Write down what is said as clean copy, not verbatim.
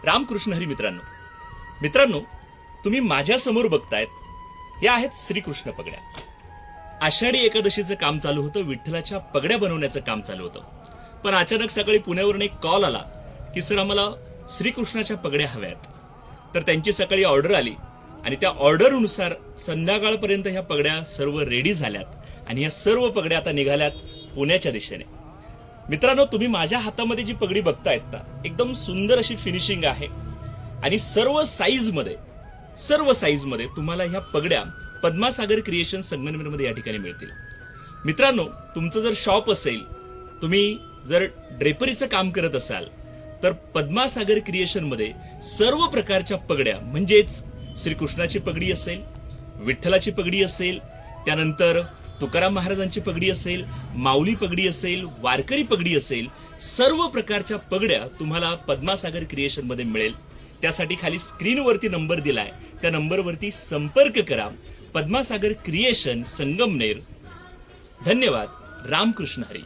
रामकृष्ण हरी मित्रांनो, तुम्ही माझ्या समोर बघतायत या आहेत श्रीकृष्ण पगड्या. आषाढी एकादशीचं काम चालू होतं, विठ्ठलाच्या पगड्या बनवण्याचं काम चालू होतं. पण अचानक सकाळी पुण्यावरून एक कॉल आला की सर आम्हाला श्रीकृष्णाच्या पगड्या हव्यात. तर त्यांची सकाळी ऑर्डर आली आणि त्या ऑर्डरनुसार संध्याकाळपर्यंत ह्या पगड्या सर्व रेडी झाल्यात आणि ह्या सर्व पगड्या आता निघाल्यात पुण्याच्या दिशेने. मित्रांनो, तुम्ही माझ्या हातामध्ये जी पगडी बघतायत ना, एकदम सुंदर अशी फिनिशिंग आहे आणि सर्व साईजमध्ये तुम्हाला ह्या पगड्या पद्मासागर क्रिएशन संगमनेरमध्ये या ठिकाणी मिळतील. मित्रांनो, तुमचं जर शॉप असेल, तुम्ही जर ड्रेपरीचं काम करत असाल, तर पद्मासागर क्रिएशन मध्ये सर्व प्रकारच्या पगड्या म्हणजेच श्रीकृष्णाची पगडी असेल, विठ्ठलाची पगडी असेल, त्यानंतर तुकाराम महाराजांची पगडी असेल, माऊली पगडी असेल, वारकरी पगडी असेल, सर्व प्रकारच्या पगड्या तुम्हाला पद्मासागर क्रिएशन मध्ये मिळेल. त्यासाठी खाली स्क्रीनवरती नंबर दिलाय, त्या नंबरवरती संपर्क करा. पद्मासागर क्रिएशन संगमनेर. धन्यवाद. रामकृष्ण हरी.